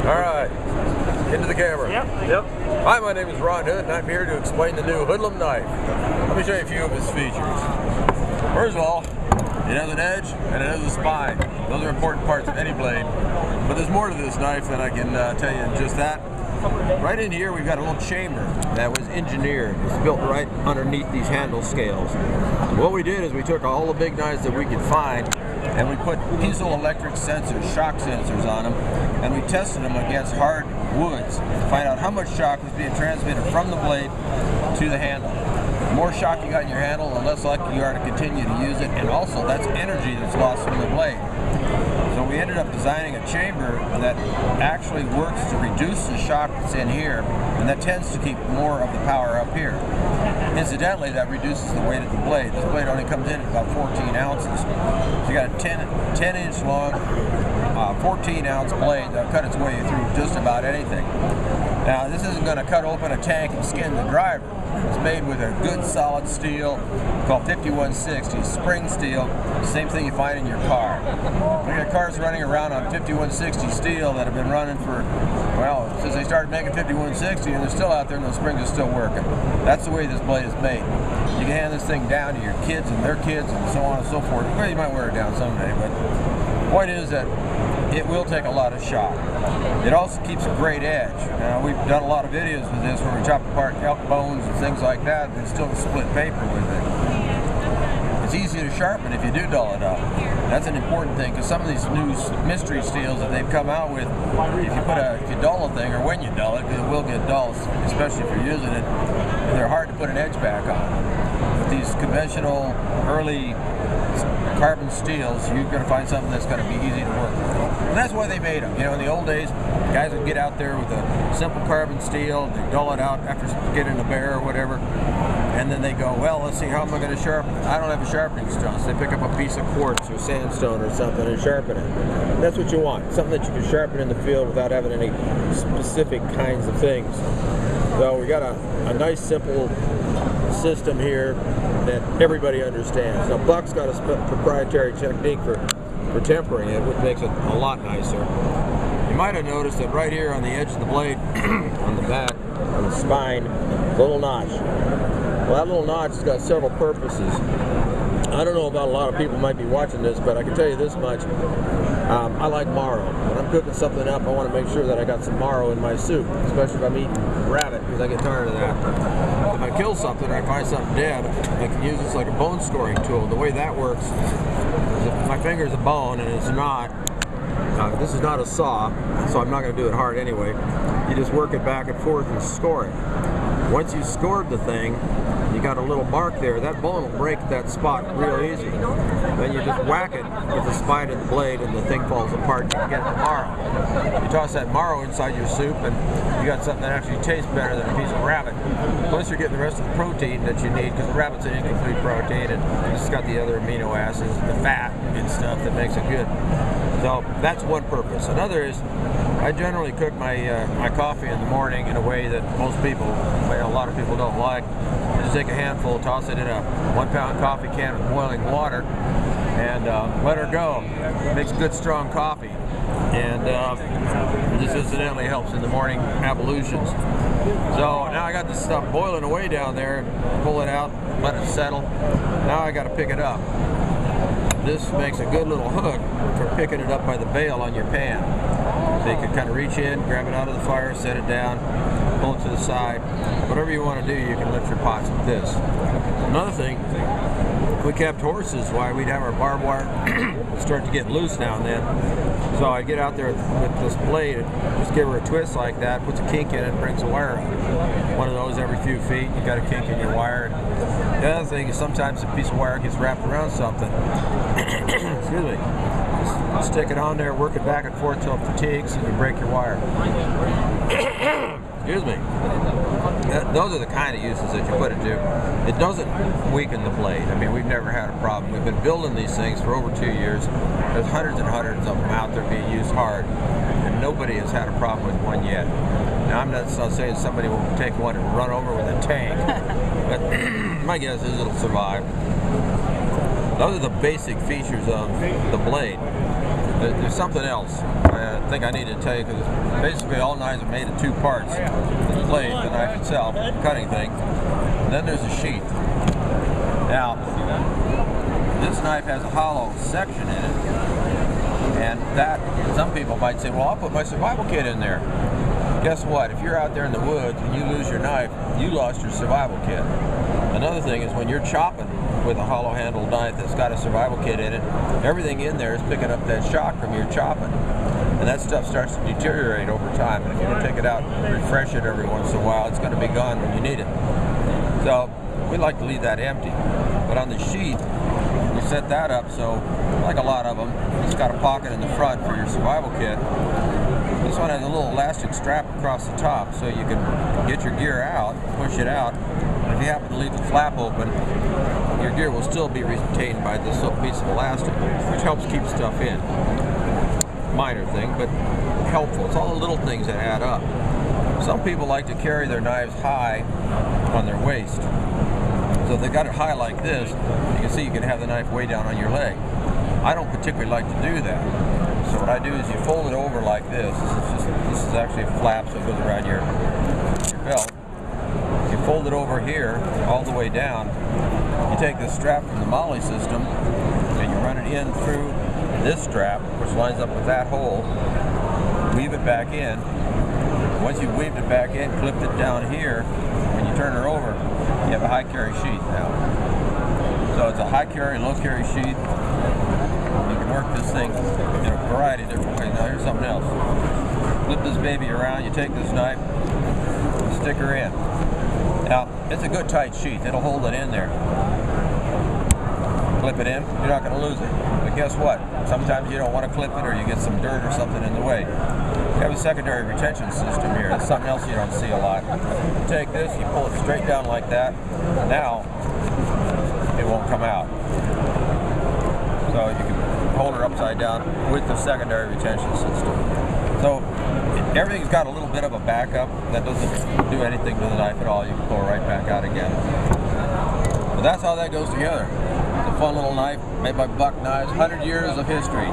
Alright, into the camera. Yep. Hi, my name is Ron Hood, and I'm here to explain the new Hoodlum Knife. Let me show you a few of its features. First of all, it has an edge and it has a spine. Those are important parts of any blade. But there's more to this knife than I can tell you in just that. Right in here we've got a little chamber that was engineered. It's built right underneath these handle scales. What we did is we took all the big knives that we could find and we put piezoelectric sensors, shock sensors on them, and we tested them against hard woods to find out how much shock was being transmitted from the blade to the handle. The more shock you got in your handle, the less likely you are to continue to use it, and also that's energy that's lost from the blade. So we ended up designing a chamber that actually works to reduce the shock that's in here, and that tends to keep more of the power up here. Incidentally, that reduces the weight of the blade. This blade only comes in at about 14 ounces. So you got a 10-inch long, 14-ounce blade that'll cut its way through just about anything. Now, this isn't going to cut open a tank and skin the driver. It's made with a good solid steel called 5160, spring steel, same thing you find in your car. We got cars running around on 5160 steel that have been running for, well, since they started making 5160, and they're still out there and those springs are still working. That's the way this blade is made. You can hand this thing down to your kids and their kids and so on and so forth. Well, you might wear it down someday, but the point is that it will take a lot of shock. It also keeps a great edge. Now, we've done a lot of videos with this where we chop apart elk bones and things like that, and still split paper with it. It's easy to sharpen if you do dull it up. That's an important thing, because some of these new mystery steels that they've come out with, if you dull a thing, or when you dull it, because it will get dull, especially if you're using it, they're hard to put an edge back on. With these conventional early carbon steels, you're going to find something that's going to be easy to work with. And that's why they made them. You know, in the old days, guys would get out there with a simple carbon steel, they dull it out after getting a bear or whatever, and then they go, well, let's see, how am I going to sharpen it? I don't have a sharpening stone, so they pick up a piece of quartz or sandstone or something and sharpen it. And that's what you want, something that you can sharpen in the field without having any specific kinds of things. So we got a nice simple system here that everybody understands. Now, Buck's got a proprietary technique for tempering it, which makes it a lot nicer. You might have noticed that right here on the edge of the blade, on the back, on the spine, a little notch. Well, that little notch has got several purposes. I don't know about a lot of people might be watching this, but I can tell you this much. I like marrow. When I'm cooking something up, I want to make sure that I got some marrow in my soup, especially if I'm eating rabbit, because I get tired of that. If I kill something or I find something dead, I can use this like a bone scoring tool. The way that works is if my finger is a bone and it's not, this is not a saw, so I'm not going to do it hard anyway. You just work it back and forth and score it. Once you've scored the thing, you got a little mark there. That bone will break that spot real easy. Then you just whack it with the spine of the blade and the thing falls apart and you get the marrow. You toss that marrow inside your soup and you got something that actually tastes better than a piece of rabbit. Plus you're getting the rest of the protein that you need, because the rabbit's an incomplete protein and it's got the other amino acids, the fat and stuff that makes it good. So that's one purpose. Another is I generally cook my coffee in the morning in a way that most people, well, a lot of people don't like. I just take a handful, toss it in a 1-pound coffee can with boiling water, and let her go. It makes good, strong coffee, and this incidentally helps in the morning ablutions. So now I got this stuff boiling away down there. Pull it out, let it settle. Now I got to pick it up. This makes a good little hook for picking it up by the bail on your pan. So you can kind of reach in, grab it out of the fire, set it down, pull it to the side. Whatever you want to do, you can lift your pots with this. Another thing, if we kept horses, why, we'd have our barbed wire start to get loose now and then. So I'd get out there with this blade and just give her a twist like that, puts a kink in it, and brings the wire out. One of those every few feet, you got a kink in your wire. The other thing is sometimes a piece of wire gets wrapped around something. Excuse me. Just stick it on there, work it back and forth till it fatigues, and you break your wire. Excuse me. Those are the kind of uses that you put it to. It doesn't weaken the blade. I mean, we've never had a problem. We've been building these things for over 2 years. There's hundreds and hundreds of them out there being used hard, and nobody has had a problem with one yet. Now, I'm not saying somebody will take one and run over with a tank, but my guess is it'll survive. Those are the basic features of the blade. There's something else. think I need to tell you, because basically all knives are made of two parts. The blade, the knife itself, the cutting thing, and then there's a sheath. Now, this knife has a hollow section in it, and that, some people might say, well, I'll put my survival kit in there. Guess what? If you're out there in the woods and you lose your knife, you lost your survival kit. Another thing is when you're chopping with a hollow handled knife that's got a survival kit in it, everything in there is picking up that shock from your chopping. And that stuff starts to deteriorate over time. And if you don't take it out and refresh it every once in a while, it's going to be gone when you need it. So we like to leave that empty. But on the sheath, we set that up so, like a lot of them, it's got a pocket in the front for your survival kit. This one has a little elastic strap across the top so you can get your gear out, push it out. And if you happen to leave the flap open, your gear will still be retained by this little piece of elastic, which helps keep stuff in. Minor thing, but helpful. It's all the little things that add up. Some people like to carry their knives high on their waist. So if they got it high like this, you can see you can have the knife way down on your leg. I don't particularly like to do that. So what I do is you fold it over like this. This is actually a flap, so it goes around your belt. You fold it over here all the way down. You take this strap from the Molly system and you run it in through this strap, which lines up with that hole. Weave it back in. Once you've weaved it back in, clipped it down here, when you turn her over, you have a high carry sheath now. So it's a high carry, low carry sheath. You can work this thing in a variety of different ways. Now here's something else. Flip this baby around, you take this knife, stick her in. Now, it's a good tight sheath. It'll hold it in there. Clip it in, you're not going to lose it. But guess what? Sometimes you don't want to clip it or you get some dirt or something in the way. You have a secondary retention system here. That's something else you don't see a lot. You take this, you pull it straight down like that. Now, it won't come out. So you can hold her upside down with the secondary retention system. So everything's got a little bit of a backup. That doesn't do anything to the knife at all. You can pull it right back out again. But that's how that goes together. It's a fun little knife made by Buck Knives. 100 years of history.